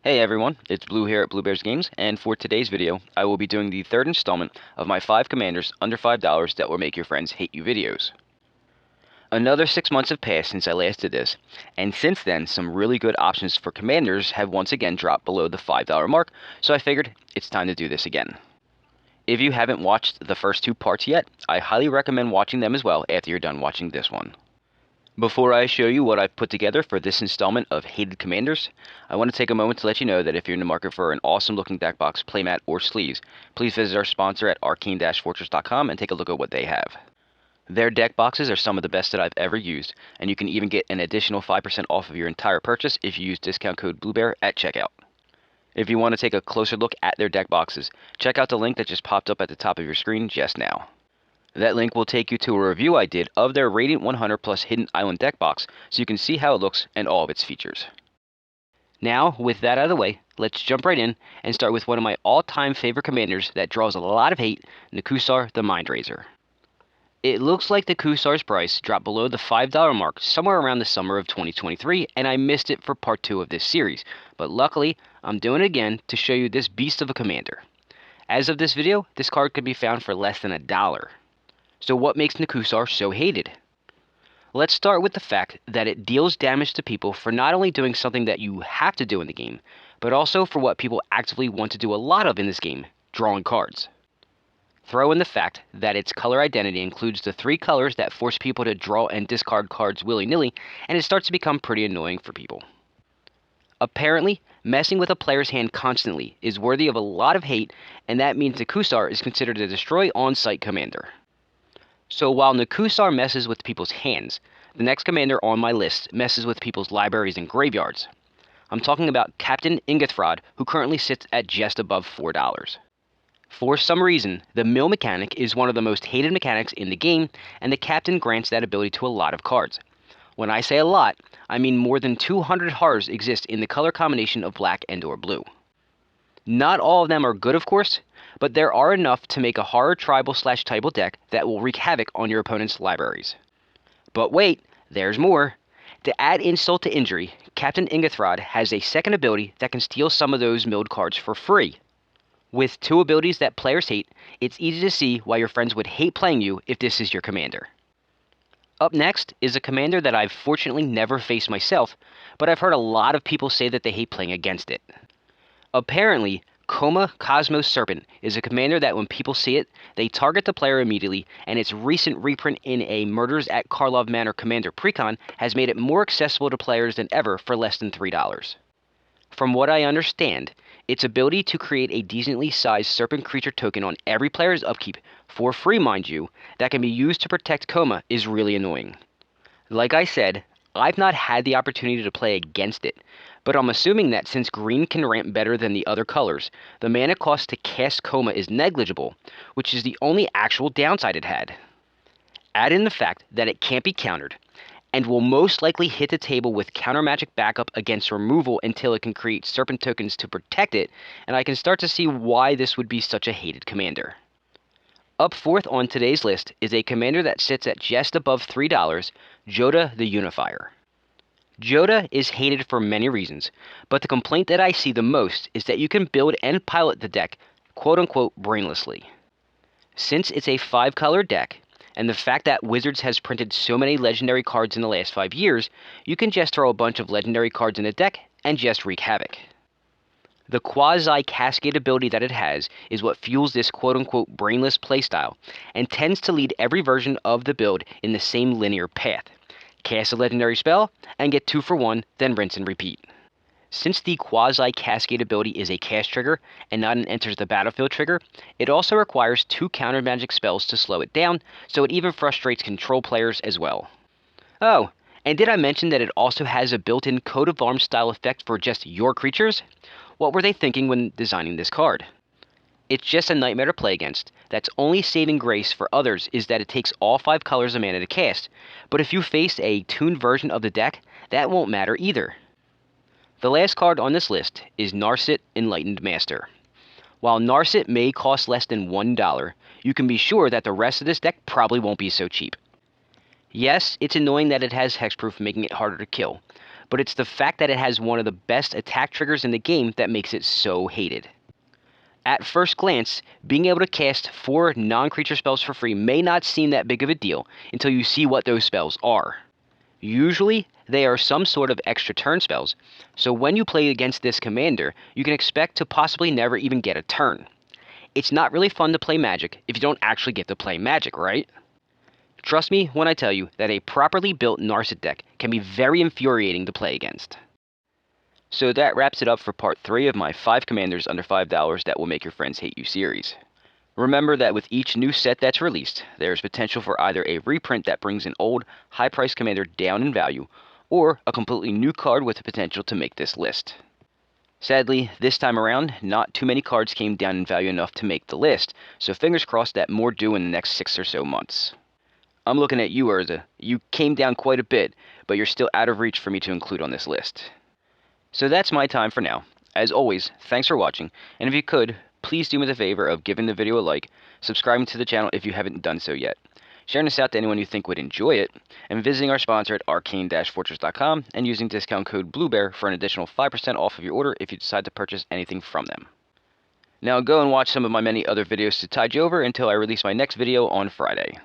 Hey everyone, it's Blue here at Blue Bears Games, and for today's video, I will be doing the third installment of my 5 commanders under $5 that will make your friends hate you videos. Another 6 months have passed since I last did this, and since then, some really good options for commanders have once again dropped below the $5 mark, so I figured it's time to do this again. If you haven't watched the first 2 parts yet, I highly recommend watching them as well after you're done watching this one. Before I show you what I've put together for this installment of Hated Commanders, I want to take a moment to let you know that if you're in the market for an awesome looking deck box, playmat, or sleeves, please visit our sponsor at arcane-fortress.com and take a look at what they have. Their deck boxes are some of the best that I've ever used, and you can even get an additional 5% off of your entire purchase if you use discount code BLUEBEAR at checkout. If you want to take a closer look at their deck boxes, check out the link that just popped up at the top of your screen just now. That link will take you to a review I did of their Radiant 100 plus Hidden Island deck box, so you can see how it looks and all of its features. Now, with that out of the way, let's jump right in and start with one of my all-time favorite commanders that draws a lot of hate, Nekusar the Mindraiser. It looks like the Kusar's price dropped below the $5 mark somewhere around the summer of 2023, and I missed it for part 2 of this series, but luckily, I'm doing it again to show you this beast of a commander. As of this video, this card can be found for less than $1. So what makes Nekusar so hated? Let's start with the fact that it deals damage to people for not only doing something that you have to do in the game, but also for what people actively want to do a lot of in this game, drawing cards. Throw in the fact that its color identity includes the 3 colors that force people to draw and discard cards willy-nilly, and it starts to become pretty annoying for people. Apparently, messing with a player's hand constantly is worthy of a lot of hate, and that means Nekusar is considered a destroy on-site commander. So while Nekusar messes with people's hands, the next commander on my list messes with people's libraries and graveyards. I'm talking about Captain Ingathrod, who currently sits at just above $4. For some reason, the mill mechanic is one of the most hated mechanics in the game, and the captain grants that ability to a lot of cards. When I say a lot, I mean more than 200 horrors exist in the color combination of black and/or blue. Not all of them are good, of course, but there are enough to make a horror tribal/typal deck that will wreak havoc on your opponent's libraries. But wait, there's more. To add insult to injury, Captain Ingathrod has a second ability that can steal some of those milled cards for free. With 2 abilities that players hate, it's easy to see why your friends would hate playing you if this is your commander. Up next is a commander that I've fortunately never faced myself, but I've heard a lot of people say that they hate playing against it. Apparently, Coma Cosmos Serpent is a commander that when people see it, they target the player immediately, and its recent reprint in a Murders at Karlov Manor Commander Precon has made it more accessible to players than ever for less than $3. From what I understand, its ability to create a decently sized serpent creature token on every player's upkeep, for free mind you, that can be used to protect Coma is really annoying. Like I said, I've not had the opportunity to play against it, but I'm assuming that since green can ramp better than the other colors, the mana cost to cast Coma is negligible, which is the only actual downside it had. Add in the fact that it can't be countered, and will most likely hit the table with counter magic backup against removal until it can create serpent tokens to protect it, and I can start to see why this would be such a hated commander. Up fourth on today's list is a commander that sits at just above $3, Jodah the Unifier. Jodah is hated for many reasons, but the complaint that I see the most is that you can build and pilot the deck quote-unquote brainlessly. Since it's a 5-color deck, and the fact that Wizards has printed so many legendary cards in the last 5 years, you can just throw a bunch of legendary cards in a deck and just wreak havoc. The quasi-cascade ability that it has is what fuels this quote-unquote brainless playstyle, and tends to lead every version of the build in the same linear path. Cast a legendary spell, and get 2 for 1, then rinse and repeat. Since the quasi-cascade ability is a cast trigger, and not an enters the battlefield trigger, it also requires 2 counter magic spells to slow it down, so it even frustrates control players as well. Oh, and did I mention that it also has a built-in coat of arms style effect for just your creatures? What were they thinking when designing this card? It's just a nightmare to play against. That's only saving grace for others is that it takes all 5 colors of mana to cast, but if you face a tuned version of the deck, that won't matter either. The last card on this list is Narset Enlightened Master. While Narset may cost less than $1, you can be sure that the rest of this deck probably won't be so cheap. Yes, it's annoying that it has hexproof making it harder to kill, but it's the fact that it has one of the best attack triggers in the game that makes it so hated. At first glance, being able to cast 4 non-creature spells for free may not seem that big of a deal until you see what those spells are. Usually, they are some sort of extra turn spells, so when you play against this commander, you can expect to possibly never even get a turn. It's not really fun to play Magic if you don't actually get to play Magic, right? Trust me when I tell you that a properly built Narset deck can be very infuriating to play against. So that wraps it up for part 3 of my 5 commanders under $5 that will make your friends hate you series. Remember that with each new set that's released, there is potential for either a reprint that brings an old, high-priced commander down in value, or a completely new card with the potential to make this list. Sadly, this time around, not too many cards came down in value enough to make the list, so fingers crossed that more do in the next 6 or so months. I'm looking at you, Urza. You came down quite a bit, but you're still out of reach for me to include on this list. So that's my time for now. As always, thanks for watching, and if you could, please do me the favor of giving the video a like, subscribing to the channel if you haven't done so yet, sharing this out to anyone you think would enjoy it, and visiting our sponsor at arcane-fortress.com and using discount code BlueBear for an additional 5% off of your order if you decide to purchase anything from them. Now go and watch some of my many other videos to tide you over until I release my next video on Friday.